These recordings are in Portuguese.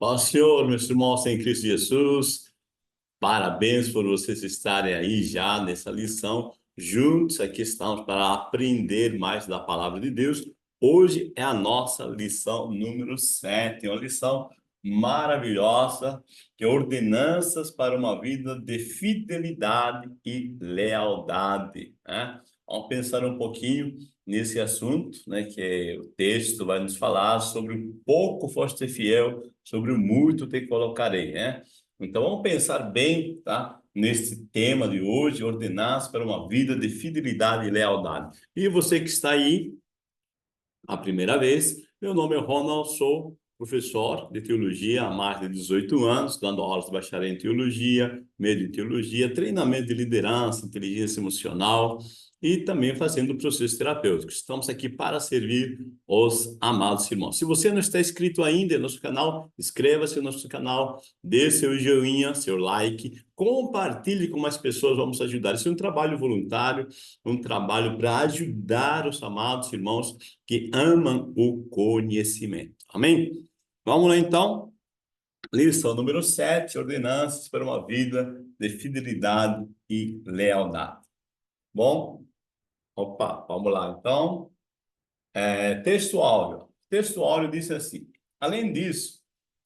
Paz, Senhor, meus irmãos em Cristo Jesus, parabéns por vocês estarem aí já nessa lição. Juntos aqui estamos para aprender mais da palavra de Deus. Hoje é a nossa lição número 7, uma lição maravilhosa, que é ordenanças para uma vida de fidelidade e lealdade, né? Vamos pensar um pouquinho nesse assunto, né, que o texto vai nos falar sobre o pouco foste fiel, sobre o muito te colocarei, né? Então vamos pensar bem, tá? Nesse tema de hoje, ordenanças para uma vida de fidelidade e lealdade. E você que está aí a primeira vez, meu nome é Ronald, sou professor de teologia há mais de 18 anos, dando aulas de bacharel em teologia, meio de teologia, treinamento de liderança, inteligência emocional e também fazendo processos terapêuticos. Estamos aqui para servir os amados irmãos. Se você não está inscrito ainda no nosso canal, inscreva-se no nosso canal, dê seu joinha, seu like, compartilhe com mais pessoas, vamos ajudar. Isso é um trabalho voluntário, um trabalho para ajudar os amados irmãos que amam o conhecimento. Amém? Vamos lá, então. Lição número 7, ordenanças para uma vida de fidelidade e lealdade. Bom, opa, vamos lá, então. Texto áureo. Texto áureo diz assim: além disso,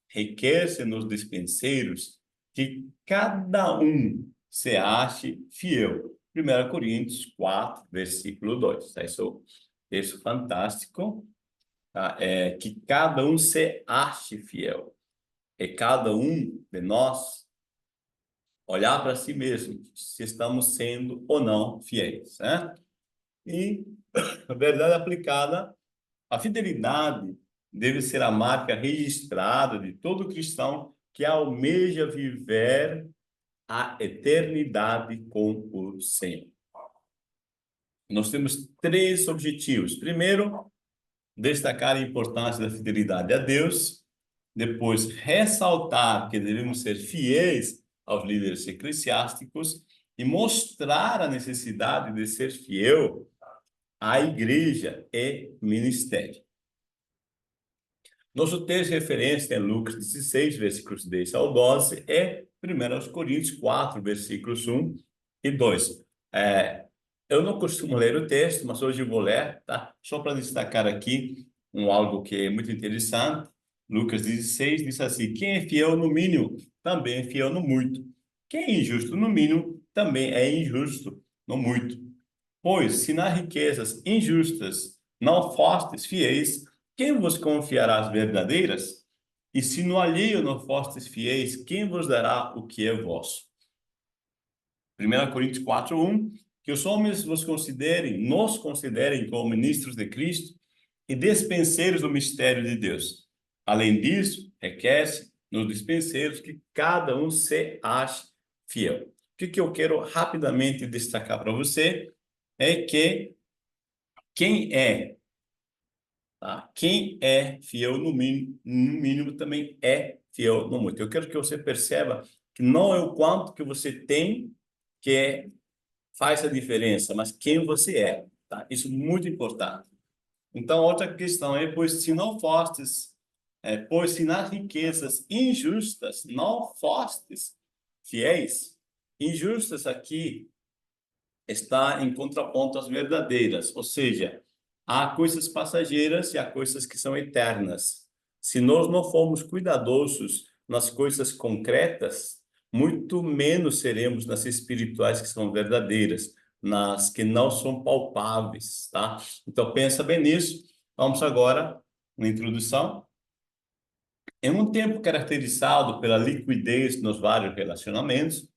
requer-se nos dispenseiros que cada um se ache fiel. 1 Coríntios 4, versículo 2. Isso é um texto fantástico, tá? Que cada um se ache fiel. É cada um de nós olhar para si mesmo, se estamos sendo ou não fiéis, né? E a verdade aplicada, a fidelidade deve ser a marca registrada de todo cristão que almeja viver a eternidade com o Senhor. Nós temos três objetivos. Primeiro, destacar a importância da fidelidade a Deus. Depois, ressaltar que devemos ser fiéis aos líderes eclesiásticos e mostrar a necessidade de ser fiel à igreja e ministério. Nosso texto de referência é Lucas 16, versículos 10 ao 12, e 1 Coríntios 4, versículos 1 e 2. Eu não costumo ler o texto, mas hoje eu vou ler, tá? Só para destacar aqui algo que é muito interessante. Lucas 16 diz assim: quem é fiel no mínimo, também é fiel no muito. Quem é injusto no mínimo, também é injusto no muito. Pois, se nas riquezas injustas não fostes fiéis, quem vos confiará as verdadeiras? E se no alheio não fostes fiéis, quem vos dará o que é vosso? 1 Coríntios 4:1, que os homens nos considerem como ministros de Cristo e dispenseiros do mistério de Deus. Além disso, requer-se nos dispenseiros que cada um se ache fiel. O que eu quero rapidamente destacar para você é que quem é, tá? Quem é fiel no mínimo também é fiel no muito. Eu quero que você perceba que não é o quanto que você tem que faz a diferença, mas quem você é, tá? Isso é muito importante. Então, outra questão é, pois se nas riquezas injustas não fostes fiéis, injustas aqui está em contraponto às verdadeiras, ou seja, há coisas passageiras e há coisas que são eternas. Se nós não formos cuidadosos nas coisas concretas, muito menos seremos nas espirituais que são verdadeiras, nas que não são palpáveis, tá? Então pensa bem nisso. Vamos agora na introdução. Em um tempo caracterizado pela liquidez nos vários relacionamentos,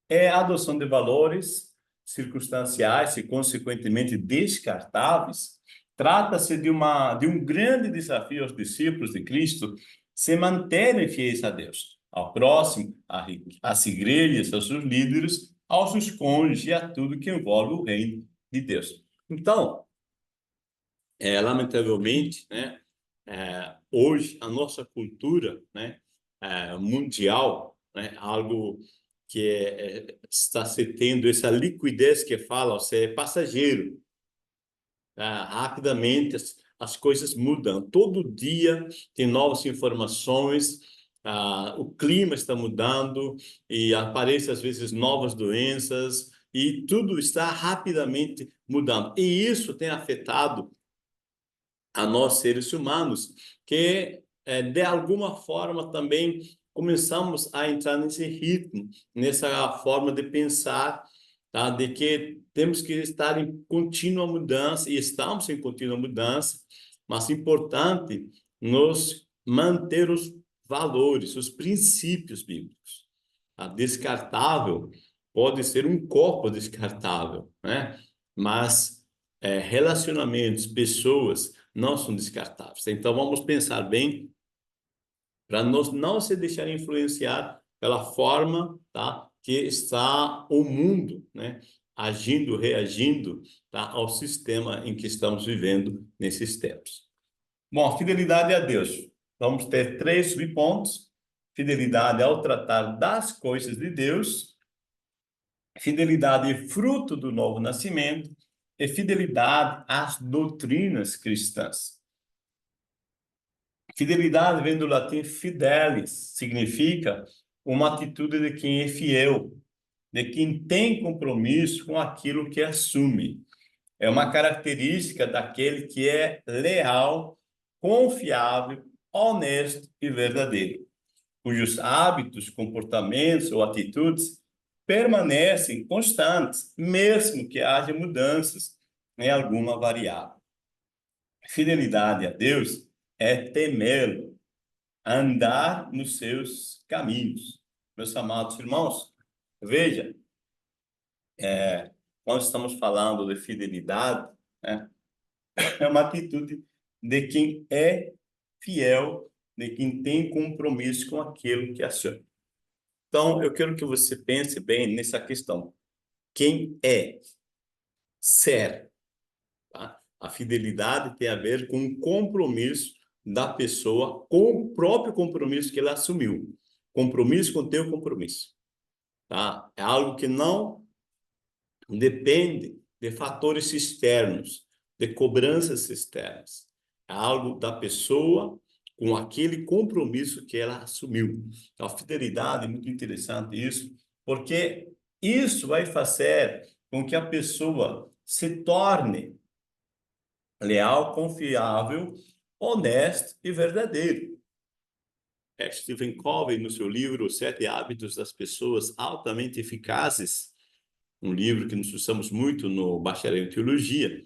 é a adoção de valores circunstanciais e, consequentemente, descartáveis. Trata-se de um grande desafio aos discípulos de Cristo se manterem fiéis a Deus, ao próximo, às igrejas, aos seus líderes, aos seus cônjuges e a tudo que envolve o reino de Deus. Então, lamentavelmente, né, hoje a nossa cultura, né, mundial, né, algo que está se tendo essa liquidez que fala, você é passageiro, tá? Rapidamente as coisas mudam, todo dia tem novas informações, o clima está mudando e aparecem às vezes novas doenças e tudo está rapidamente mudando. E isso tem afetado a nós seres humanos, que de alguma forma também começamos a entrar nesse ritmo, nessa forma de pensar, tá? De que temos que estar em contínua mudança e estamos em contínua mudança, mas é importante nos manter os valores, os princípios bíblicos. A descartável pode ser um corpo descartável, né? Mas relacionamentos, pessoas não são descartáveis. Então, vamos pensar bem para nós não se deixar influenciar pela forma, tá, que está o mundo, né, agindo, reagindo, tá, ao sistema em que estamos vivendo nesses tempos. Bom, fidelidade a Deus. Vamos ter 3 subpontos. Fidelidade ao tratar das coisas de Deus, fidelidade fruto do novo nascimento e fidelidade às doutrinas cristãs. Fidelidade vem do latim fidelis, significa uma atitude de quem é fiel, de quem tem compromisso com aquilo que assume. É uma característica daquele que é leal, confiável, honesto e verdadeiro, cujos hábitos, comportamentos ou atitudes permanecem constantes, mesmo que haja mudanças em alguma variável. Fidelidade a Deus é temê-lo, andar nos seus caminhos. Meus amados irmãos, veja, quando estamos falando de fidelidade, né, é uma atitude de quem é fiel, de quem tem compromisso com aquilo que assume. Então, eu quero que você pense bem nessa questão. Quem é ser? Tá? A fidelidade tem a ver com o compromisso da pessoa com o próprio compromisso que ela assumiu. Compromisso com o teu compromisso. Tá? É algo que não depende de fatores externos, de cobranças externas. É algo da pessoa com aquele compromisso que ela assumiu. Então, a fidelidade é muito interessante isso, porque isso vai fazer com que a pessoa se torne leal, confiável, honesto e verdadeiro. Stephen Covey, no seu livro Os 7 Hábitos das Pessoas Altamente Eficazes, um livro que nós usamos muito no bacharel em teologia,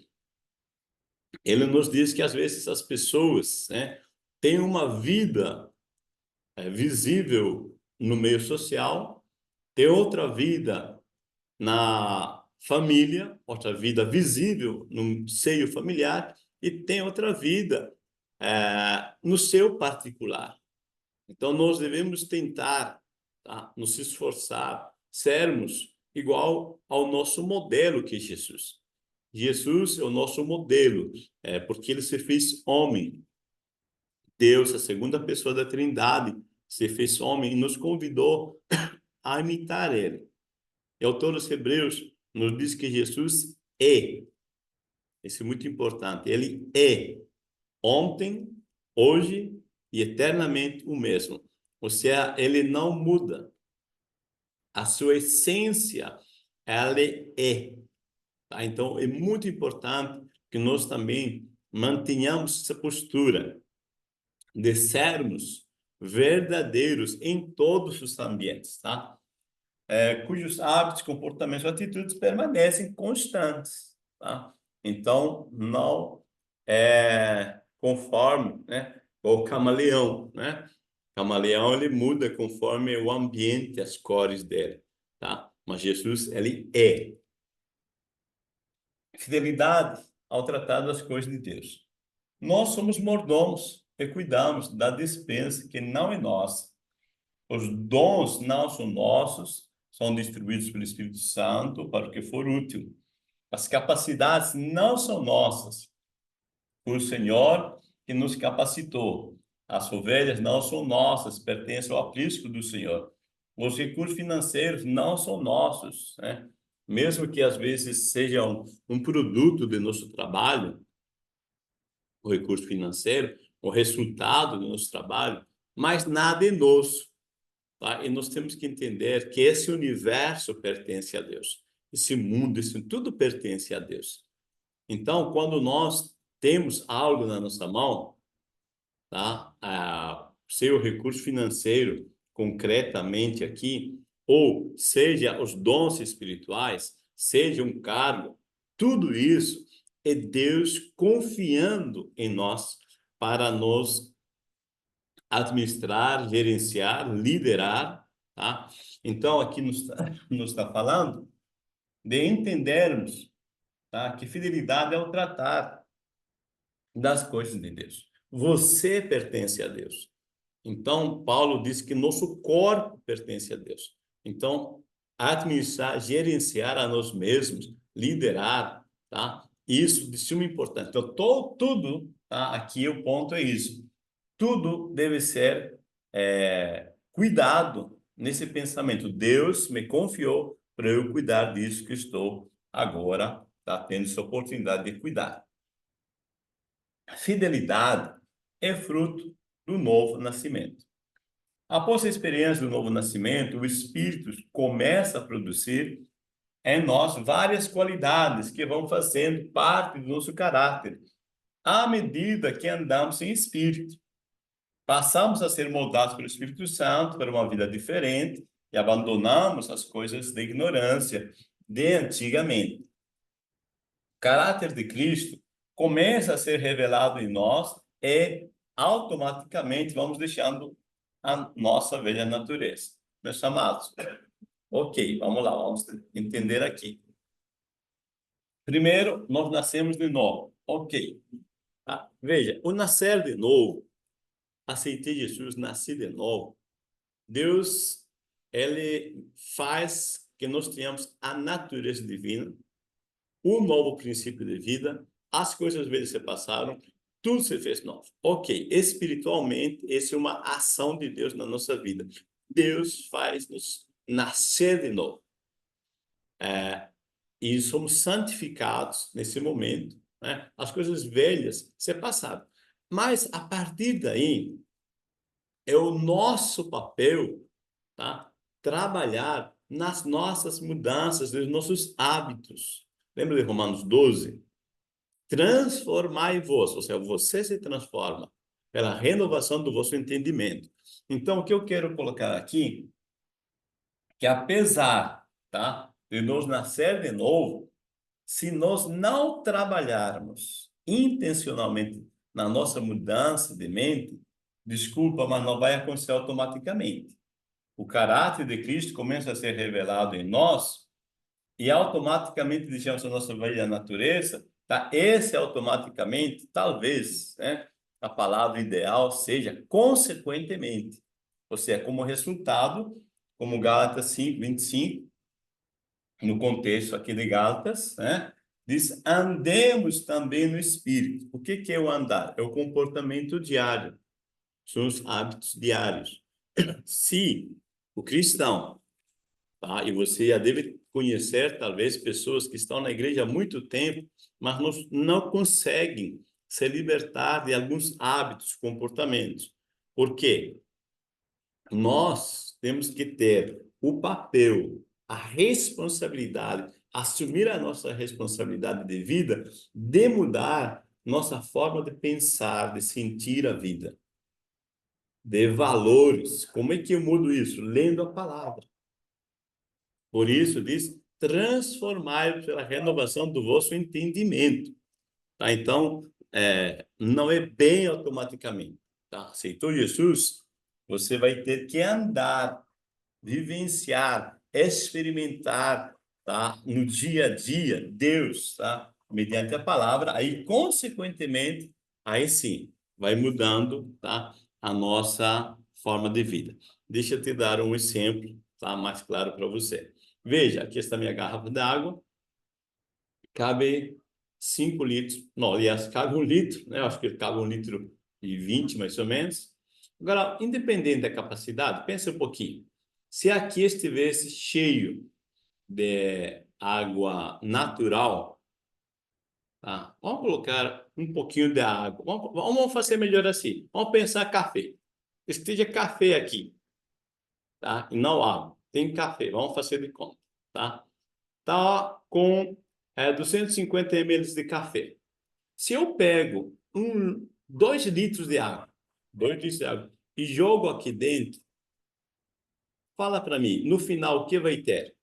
ele nos diz que às vezes as pessoas, né, têm uma vida visível no meio social, têm outra vida na família, outra vida visível no seio familiar e tem outra vida no seu particular. Então, nós devemos tentar, tá, nos esforçar, sermos igual ao nosso modelo que é Jesus. Jesus é o nosso modelo, porque ele se fez homem. Deus, a segunda pessoa da Trindade, se fez homem e nos convidou a imitar ele. E o autor dos Hebreus nos diz que Jesus é. Isso é muito importante. Ele é ontem, hoje e eternamente o mesmo. Ou seja, ele não muda. A sua essência, ela é. Tá? Então, é muito importante que nós também mantenhamos essa postura de sermos verdadeiros em todos os ambientes, tá? Cujos hábitos, comportamentos, atitudes permanecem constantes, tá? Então, não é conforme, né, o camaleão, né? O camaleão, ele muda conforme o ambiente, as cores dele, tá? Mas Jesus, ele é. Fidelidade ao tratado das coisas de Deus. Nós somos mordomos e cuidamos da despensa que não é nossa. Os dons não são nossos, são distribuídos pelo Espírito Santo para o que for útil. As capacidades não são nossas, foi o Senhor que nos capacitou. As ovelhas não são nossas, pertencem ao aprisco do Senhor. Os recursos financeiros não são nossos, né? Mesmo que às vezes sejam um produto de nosso trabalho, o recurso financeiro, o resultado do nosso trabalho, mas nada é nosso. Tá? E nós temos que entender que esse universo pertence a Deus. Esse mundo, isso tudo pertence a Deus. Então, quando nós temos algo na nossa mão, tá? Seu recurso financeiro, concretamente aqui, ou seja, os dons espirituais, seja um cargo, tudo isso é Deus confiando em nós para nos administrar, gerenciar, liderar, tá? Então, aqui nos está falando de entendermos, tá? Que fidelidade é o tratar das coisas de Deus. Você pertence a Deus. Então, Paulo diz que nosso corpo pertence a Deus. Então, administrar, gerenciar a nós mesmos, liderar, tá? Isso de suma importância. Então, tudo, tá? Aqui o ponto é isso. Tudo deve ser cuidado nesse pensamento. Deus me confiou para eu cuidar disso que estou agora, tá? Tendo essa oportunidade de cuidar. A fidelidade é fruto do novo nascimento. Após a experiência do novo nascimento, o Espírito começa a produzir em nós várias qualidades que vão fazendo parte do nosso caráter, à medida que andamos em Espírito. Passamos a ser moldados pelo Espírito Santo para uma vida diferente e abandonamos as coisas da ignorância de antigamente. O caráter de Cristo começa a ser revelado em nós e automaticamente vamos deixando a nossa velha natureza. Meus amados, ok, vamos lá, vamos entender aqui. Primeiro, nós nascemos de novo. Ok. Tá? Veja, o nascer de novo, aceitei Jesus, nasci de novo. Deus, ele faz que nós tenhamos a natureza divina, um novo princípio de vida, as coisas velhas se passaram, tudo se fez novo. Ok, espiritualmente, essa é uma ação de Deus na nossa vida. Deus faz nos nascer de novo. E somos santificados nesse momento, né? As coisas velhas se passaram. Mas, a partir daí, é o nosso papel, tá? Trabalhar nas nossas mudanças, nos nossos hábitos. Lembra de Romanos 12? Transformai-vos, ou seja, você se transforma pela renovação do vosso entendimento. Então, o que eu quero colocar aqui, que apesar, tá, de nós nascer de novo, se nós não trabalharmos intencionalmente na nossa mudança de mente, desculpa, mas não vai acontecer automaticamente. O caráter de Cristo começa a ser revelado em nós e automaticamente deixamos a nossa velha natureza, tá? Esse automaticamente, talvez, né, a palavra ideal seja consequentemente, ou seja, como resultado, como Gálatas 5:25, no contexto aqui de Gálatas, né, diz: andemos também no Espírito. O que é o andar? É o comportamento diário, são os hábitos diários. Se o cristão, tá? E você já deve conhecer, talvez, pessoas que estão na igreja há muito tempo, mas não conseguem se libertar de alguns hábitos, comportamentos. Por quê? Nós temos que ter o papel, a responsabilidade, assumir a nossa responsabilidade de vida, de mudar nossa forma de pensar, de sentir a vida, de valores. Como é que eu mudo isso? Lendo a palavra. Por isso, diz, transformai pela renovação do vosso entendimento. Tá? Então, não é bem automaticamente. Tá? Aceitou Jesus? Você vai ter que andar, vivenciar, experimentar, tá? No dia a dia, Deus, tá? Mediante a palavra, aí, consequentemente, aí sim, vai mudando, tá? A nossa forma de vida. Deixa eu te dar um exemplo, tá? Mais claro para você. Veja, aqui está minha garrafa d'água, cabe 5 litros, não, aliás, cabe 1 litro, né? Eu acho que cabe 1,20 litro, mais ou menos. Agora, independente da capacidade, pense um pouquinho. Se aqui estivesse cheio de água natural, tá? Vamos colocar um pouquinho de água. Vamos fazer melhor assim. Vamos pensar café. esteja café aqui, tá? E não água, tem café, vamos fazer de conta, tá? Tá com 250 ml de café. Se eu pego 2 litros de água, 2 litros de água, e jogo aqui dentro, fala para mim, no final o que vai ter?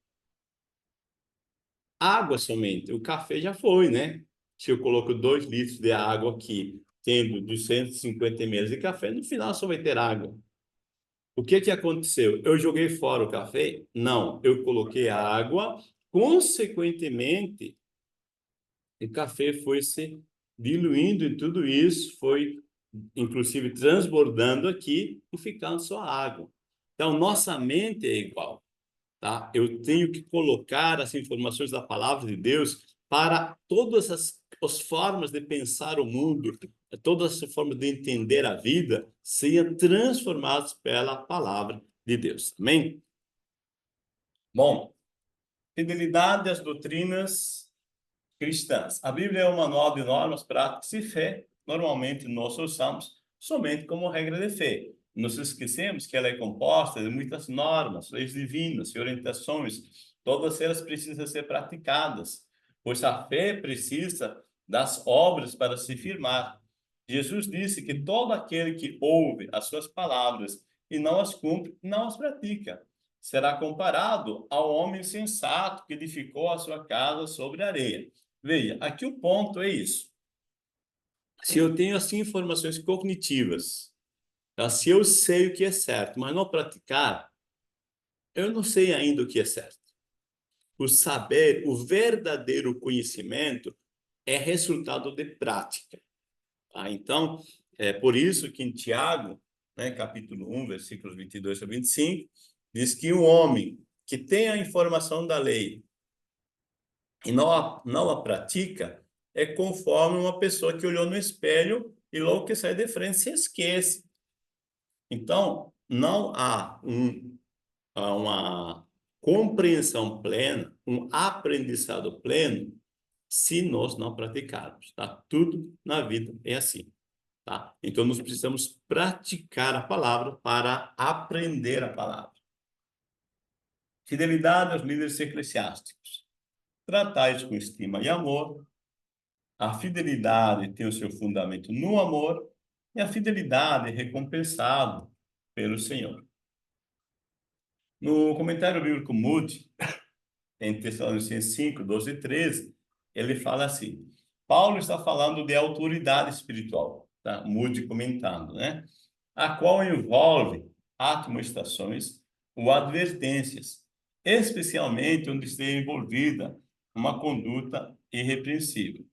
Água somente. O café já foi, né? Se eu coloco 2 litros de água aqui, tendo 250 ml de café, no final só vai ter água. O que aconteceu? Eu joguei fora o café? Não, eu coloquei a água, consequentemente, o café foi se diluindo em tudo isso, foi inclusive transbordando aqui e ficando só água. Então, nossa mente é igual, tá? Eu tenho que colocar as informações da palavra de Deus para todas as formas de pensar o mundo, todas as formas de entender a vida, sejam transformadas pela palavra de Deus. Amém? Bom, fidelidade às doutrinas cristãs. A Bíblia é um manual de normas, práticas e fé. Normalmente nós usamos somente como regra de fé. Nos esquecemos que ela é composta de muitas normas, leis divinas e orientações. Todas elas precisam ser praticadas, pois a fé precisa das obras para se firmar. Jesus disse que todo aquele que ouve as suas palavras e não as cumpre, não as pratica. Será comparado ao homem sensato que edificou a sua casa sobre areia. Veja, aqui o ponto é isso. Se eu tenho assim informações cognitivas, tá? Se eu sei o que é certo, mas não praticar, eu não sei ainda o que é certo. O saber, o verdadeiro conhecimento é resultado de prática. Tá? Então, é por isso que em Tiago, né, capítulo 1, versículos 22 a 25, diz que o homem que tem a informação da lei e não a pratica, é conforme uma pessoa que olhou no espelho e logo que sai de frente se esquece. Então, não há uma compreensão plena, um aprendizado pleno, se nós não praticarmos, tá? Tudo na vida é assim, tá? Então, nós precisamos praticar a palavra para aprender a palavra. Fidelidade aos líderes eclesiásticos. Tratai-os com estima e amor. A fidelidade tem o seu fundamento no amor e a fidelidade é recompensada pelo Senhor. No comentário bíblico Moody, em Tessalonicenses 5, 12 e 13, ele fala assim: Paulo está falando de autoridade espiritual, tá? Moody comentando, né? A qual envolve admoestações ou advertências, especialmente onde esteja envolvida uma conduta irrepreensível.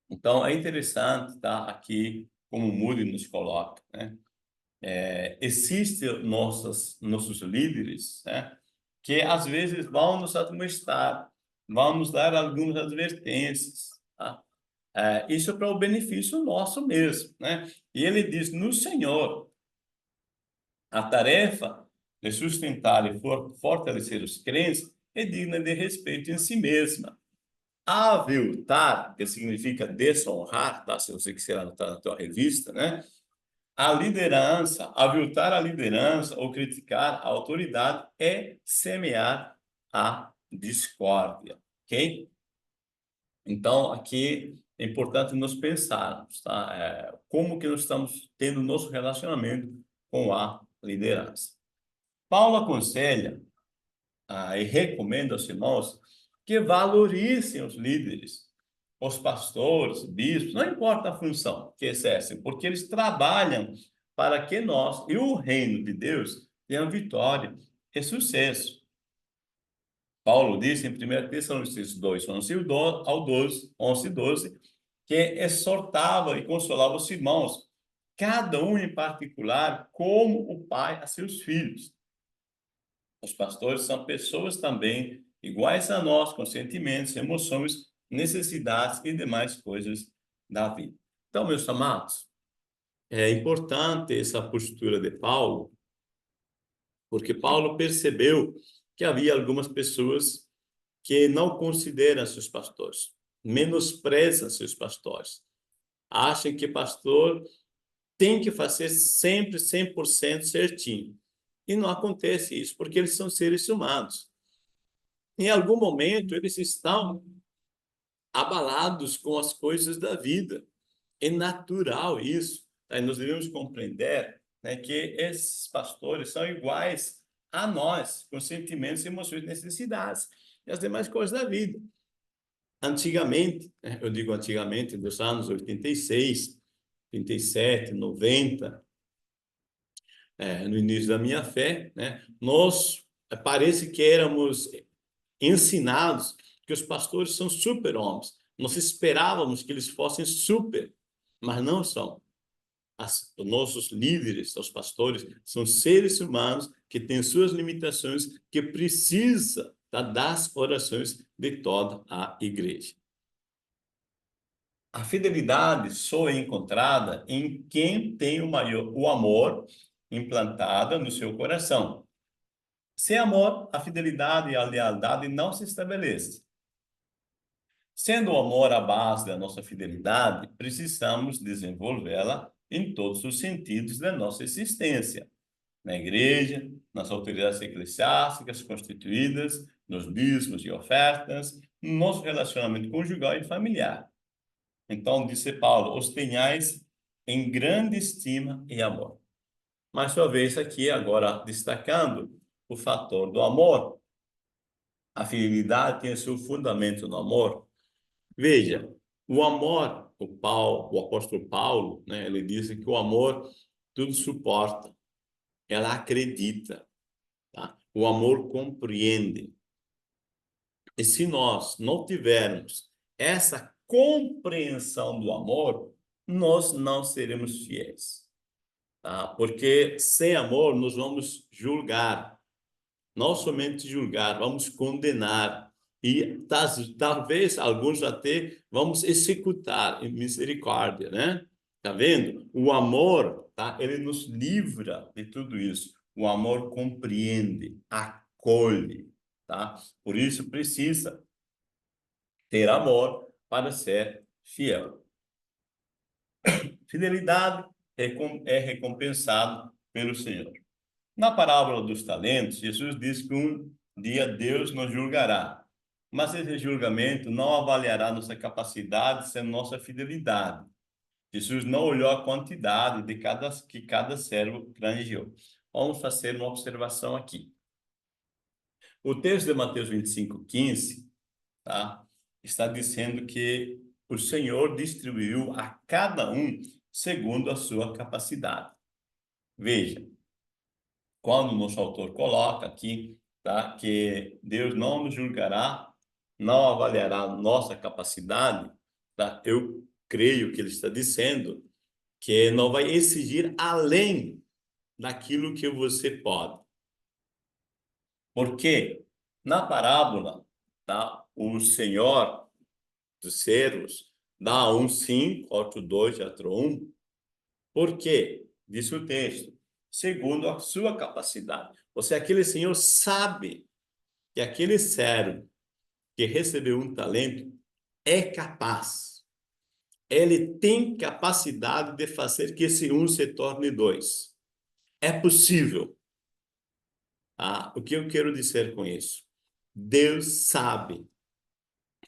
Então, é interessante, tá? Aqui, como o Moody nos coloca, né? Existem nossos líderes, né? Que às vezes vão nos admoestar, vão nos dar algumas advertências, tá? Isso é para o benefício nosso mesmo, né? E ele diz, no Senhor, a tarefa de sustentar e fortalecer os crentes é digna de respeito em si mesma. Aviltar, que significa desonrar, tá? Se você quiser anotar na tua revista, né? A liderança, aviltar a liderança ou criticar a autoridade é semear a discórdia, ok? Então, aqui é importante nós pensarmos, tá? Como que nós estamos tendo nosso relacionamento com a liderança. Paulo aconselha e recomenda aos irmãos que valorizem os líderes, os pastores, bispos, não importa a função que exercem, porque eles trabalham para que nós e o reino de Deus tenham vitória e sucesso. Paulo disse em 1 Tessalonicenses 2, 11 ao 12, 11 e 12, que exortava e consolava os irmãos, cada um em particular, como o pai a seus filhos. Os pastores são pessoas também iguais a nós, com sentimentos, emoções, necessidades e demais coisas da vida. Então, meus amados, é importante essa postura de Paulo, porque Paulo percebeu que havia algumas pessoas que não consideram seus pastores, menosprezam seus pastores, acham que pastor tem que fazer sempre 100% certinho. E não acontece isso, porque eles são seres humanos. Em algum momento, eles estão abalados com as coisas da vida. É natural isso. Tá? Nós devemos compreender, né, que esses pastores são iguais a nós, com sentimentos, emoções, necessidades e as demais coisas da vida. Antigamente, né, eu digo antigamente, dos anos 86, 87, 90, no início da minha fé, né, nós parece que éramos ensinados que os pastores são super-homens. Nós esperávamos que eles fossem super, mas não são. Os nossos líderes, os pastores, são seres humanos que têm suas limitações, que precisa das orações de toda a igreja. A fidelidade só é encontrada em quem tem o amor implantado no seu coração. Sem amor, a fidelidade e a lealdade não se estabelecem. Sendo o amor a base da nossa fidelidade, precisamos desenvolvê-la em todos os sentidos da nossa existência. Na igreja, nas autoridades eclesiásticas constituídas, nos dízimos e ofertas, no nosso relacionamento conjugal e familiar. Então, disse Paulo, os tenhais em grande estima e amor. Mais uma vez aqui, agora destacando o fator do amor. A fidelidade tem seu fundamento no amor. Veja, o amor, o apóstolo Paulo, né, ele diz que o amor tudo suporta, ela acredita, tá? O amor compreende. E se nós não tivermos essa compreensão do amor, nós não seremos fiéis, tá? Porque sem amor nós vamos julgar, não somente julgar, vamos condenar e talvez alguns até vamos executar em misericórdia, né? Tá vendo? O amor, tá? Ele nos livra de tudo isso. O amor compreende, acolhe, tá? Por isso precisa ter amor para ser fiel. Fidelidade é recompensado pelo Senhor. Na parábola dos talentos, Jesus diz que um dia Deus nos julgará, mas esse julgamento não avaliará nossa capacidade, sem nossa fidelidade. Jesus não olhou a quantidade que cada servo granjeou. Vamos fazer uma observação aqui. O texto de Mateus 25:15, tá? Está dizendo que o Senhor distribuiu a cada um segundo a sua capacidade. Veja, quando o nosso autor coloca aqui, tá, que Deus não nos julgará, não avaliará nossa capacidade, tá? Eu creio que ele está dizendo que não vai exigir além daquilo que você pode. Porque na parábola, tá, o Senhor dos servos dá a um 5, outro 2, outro 1. Por quê? Diz o texto, segundo a sua capacidade. Ou seja, aquele senhor sabe que aquele servo que recebeu um talento é capaz. Ele tem capacidade de fazer que esse um se torne 2. É possível. O que eu quero dizer com isso? Deus sabe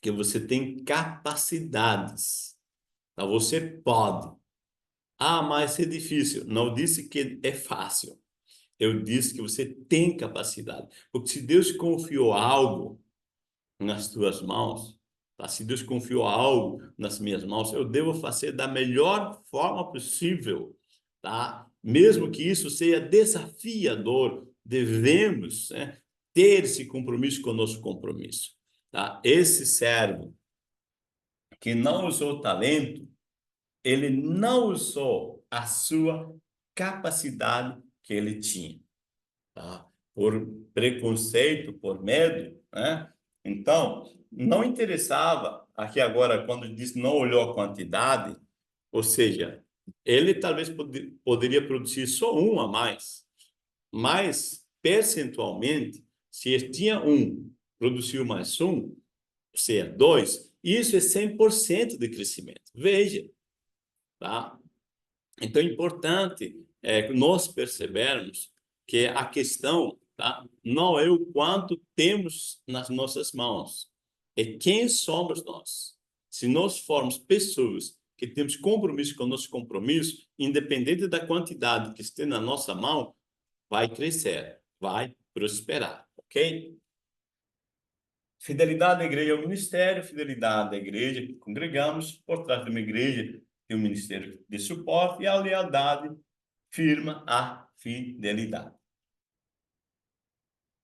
que você tem capacidades. Tá? Você pode. Mas é difícil. Não disse que é fácil. Eu disse que você tem capacidade. Porque se Deus confiou algo nas tuas mãos, tá? Se Deus confiou algo nas minhas mãos, eu devo fazer da melhor forma possível, tá? Mesmo que isso seja desafiador, devemos, né, ter esse compromisso com o nosso compromisso, tá? Esse servo que não usou talento, ele não usou a sua capacidade que ele tinha, tá? Por preconceito, por medo, né? Então, não interessava, aqui agora, quando diz não olhou a quantidade, ou seja, ele talvez poderia produzir só um a mais, mas percentualmente, se ele tinha um, produziu mais um, ou seja, 2, isso é 100% de crescimento. Veja, tá? Então, é importante nós percebermos que a questão, tá, não é o quanto temos nas nossas mãos, é quem somos nós. Se nós formos pessoas que temos compromisso com o nosso compromisso, independente da quantidade que esteja na nossa mão, vai crescer, vai prosperar, ok? Fidelidade à igreja é o ministério, fidelidade à igreja que congregamos, por trás de uma igreja tem um ministério de suporte e a lealdade firma a fidelidade.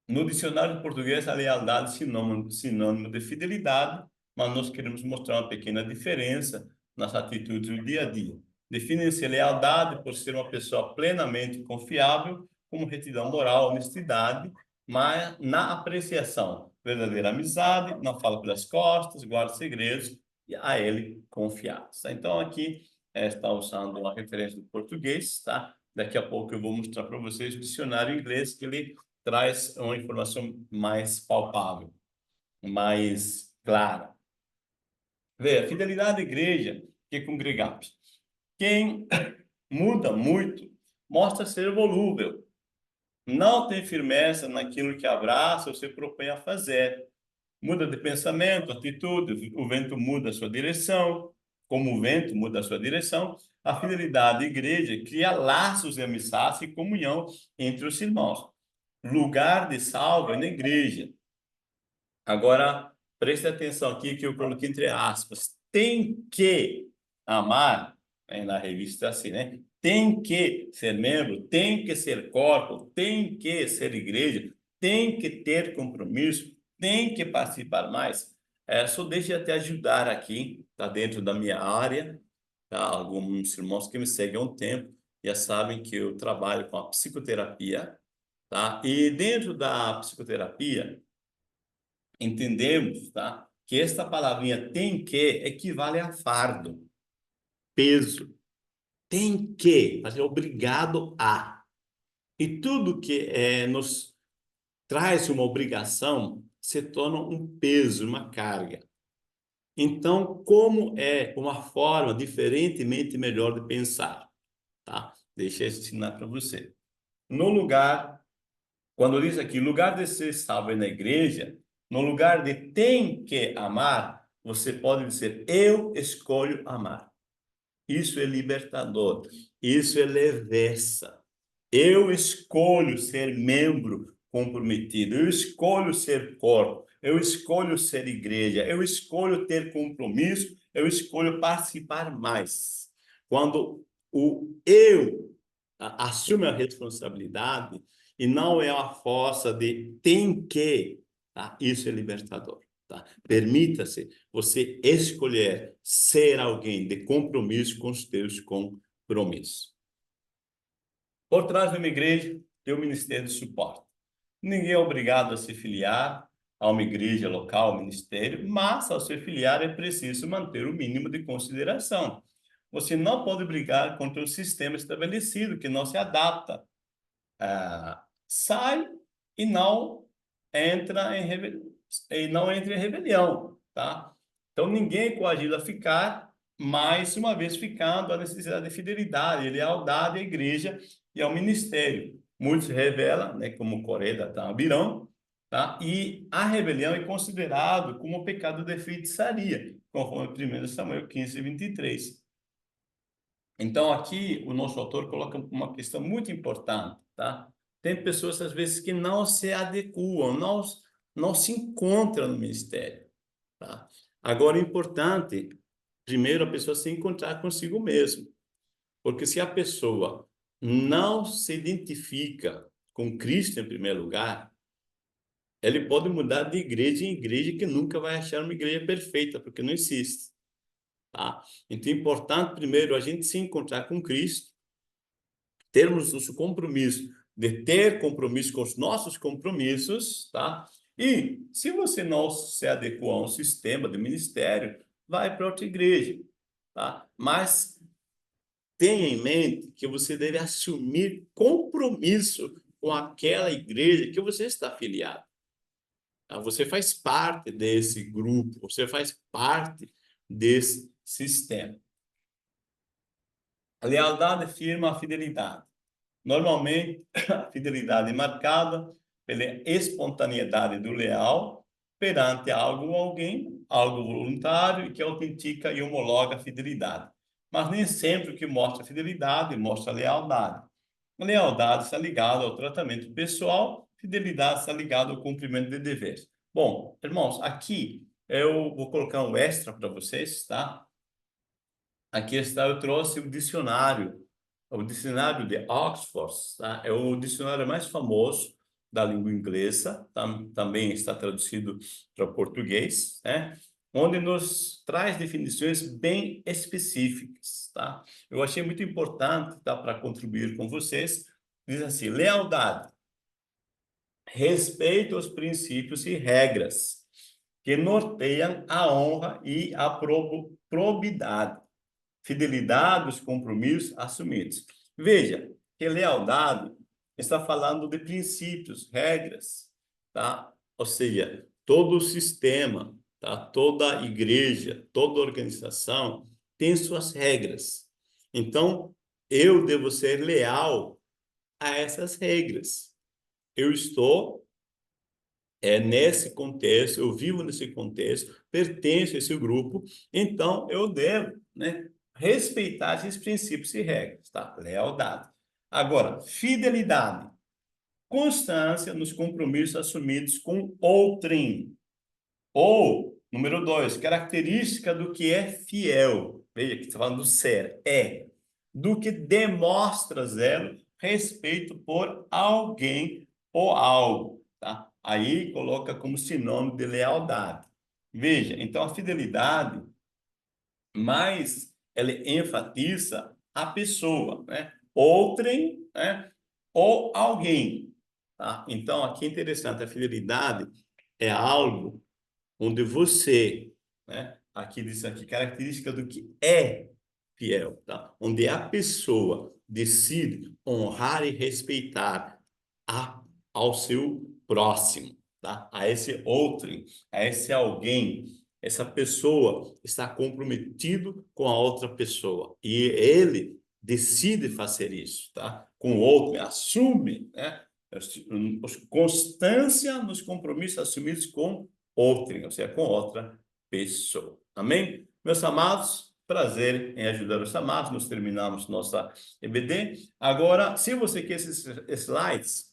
No dicionário português, a lealdade é sinônimo de fidelidade, mas nós queremos mostrar uma pequena diferença nas atitudes do dia a dia. Define-se lealdade por ser uma pessoa plenamente confiável, como retidão moral, honestidade, mas na apreciação, verdadeira amizade, não fala pelas costas, guarda segredos e a ele confiados. Então, aqui está usando uma referência do português, tá? Daqui a pouco eu vou mostrar para vocês o dicionário inglês que ele traz uma informação mais palpável, mais clara. Vê, a fidelidade à igreja que congregamos. Quem muda muito mostra ser volúvel, não tem firmeza naquilo que abraça ou se propõe a fazer. Muda de pensamento, atitude, o vento muda a sua direção, como o vento muda a sua direção, a fidelidade à igreja cria laços de amizade e comunhão entre os irmãos. Lugar de salvo é na igreja. Agora, preste atenção aqui que eu coloquei entre aspas. Tem que amar, na revista assim, né? Tem que ser membro, tem que ser corpo, tem que ser igreja, tem que ter compromisso, tem que participar mais. Só deixa eu te ajudar aqui, tá dentro da minha área, tá? Alguns irmãos que me seguem há um tempo já sabem que eu trabalho com a psicoterapia, tá? E dentro da psicoterapia, entendemos, tá, que esta palavrinha tem que equivale a fardo, peso. Tem que, mas é obrigado a. E tudo que nos traz uma obrigação se torna um peso, uma carga. Então, como é uma forma diferentemente melhor de pensar, tá? Deixa eu ensinar para você. No lugar Quando diz aqui, lugar de ser salvo é na igreja, no lugar de tem que amar, você pode dizer, eu escolho amar. Isso é libertador. Isso é leveza. Eu escolho ser membro comprometido. Eu escolho ser corpo. Eu escolho ser igreja. Eu escolho ter compromisso. Eu escolho participar mais. Quando o eu assume a responsabilidade e não é a força de tem que, tá? Isso é libertador. Tá? Permita-se você escolher ser alguém de compromisso com os teus compromissos. Por trás de uma igreja, tem o ministério de suporte. Ninguém é obrigado a se filiar a uma igreja local, ministério, mas ao se filiar é preciso manter o mínimo de consideração. Você não pode brigar contra o sistema estabelecido, que não se adapta. Sai e não entra em rebelião, tá? Então ninguém é coagido a ficar, mais uma vez ficando a necessidade de fidelidade e lealdade à igreja e ao ministério. Muitos revelam, né, como Coreda Tambirão, tá? E a rebelião é considerado como pecado de feitiçaria, conforme 1 Samuel 15:23. Então, aqui, o nosso autor coloca uma questão muito importante, tá? Tem pessoas, às vezes, que não se adequam, não se encontram no ministério, tá? Agora, é importante, primeiro, a pessoa se encontrar consigo mesmo. Porque se a pessoa não se identifica com Cristo, em primeiro lugar, ele pode mudar de igreja em igreja que nunca vai achar uma igreja perfeita, porque não existe, tá? Então, é importante, primeiro, a gente se encontrar com Cristo, termos nosso compromisso de ter compromisso com os nossos compromissos, tá? E se você não se adequou a um sistema de ministério, vai para outra igreja, tá? Mas tenha em mente que você deve assumir compromisso com aquela igreja que você está afiliado, tá? Você faz parte desse grupo, você faz parte desse sistema. A lealdade firma a fidelidade. Normalmente, a fidelidade é marcada pela espontaneidade do leal perante algo ou alguém, algo voluntário e que autentica e homologa a fidelidade. Mas nem sempre o que mostra fidelidade mostra lealdade. A lealdade está ligada ao tratamento pessoal, fidelidade está ligada ao cumprimento de deveres. Bom, irmãos, aqui eu vou colocar um extra para vocês, tá? Aqui está, eu trouxe o dicionário de Oxford, tá? É o dicionário mais famoso da língua inglesa, também está traduzido para o português, né? Onde nos traz definições bem específicas, tá? Eu achei muito importante, tá, para contribuir com vocês. Diz assim: lealdade, respeito aos princípios e regras que norteiam a honra e a probidade, fidelidade aos compromissos assumidos. Veja que lealdade está falando de princípios, regras, tá? Ou seja, todo o sistema, tá? Toda igreja, toda organização tem suas regras. Então, eu devo ser leal a essas regras. Eu estou nesse contexto, eu vivo nesse contexto, pertenço a esse grupo, então eu devo, né, respeitar esses princípios e regras, tá? Lealdade. Agora, fidelidade, constância nos compromissos assumidos com outrem. Ou, número 2, característica do que é fiel. Veja que está falando do ser, do que demonstra zelo, respeito por alguém ou algo, tá? Aí coloca como sinônimo de lealdade. Veja, então a fidelidade, mais ela enfatiza a pessoa, né? Outrem, né? Ou alguém, tá? Então aqui é interessante, a fidelidade é algo onde você, né? Aqui diz aqui, característica do que é fiel, tá? Onde a pessoa decide honrar e respeitar ao seu próximo, tá? A esse outro, a esse alguém. Essa pessoa está comprometido com a outra pessoa e ele decide fazer isso, tá? Com o outro, assume, né? Constância nos compromissos assumidos com outrem, ou seja, com outra pessoa. Amém? Meus amados, prazer em ajudar os amados. Nós terminamos nossa EBD. Agora, se você quer esses slides,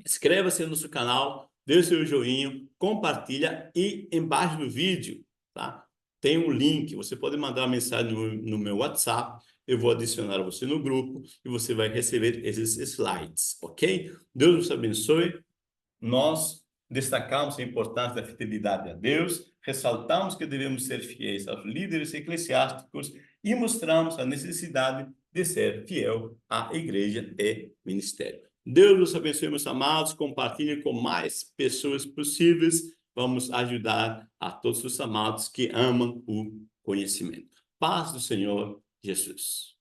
inscreva-se no nosso canal, dê o seu joinha, compartilha e embaixo do vídeo, tá? Tem um link, você pode mandar uma mensagem no meu WhatsApp, eu vou adicionar você no grupo e você vai receber esses slides, ok? Deus nos abençoe. Nós destacamos a importância da fidelidade a Deus, ressaltamos que devemos ser fiéis aos líderes eclesiásticos e mostramos a necessidade de ser fiel à igreja e ministério. Deus nos abençoe, meus amados, compartilhe com mais pessoas possíveis. Vamos ajudar a todos os amados que amam o conhecimento. Paz do Senhor Jesus.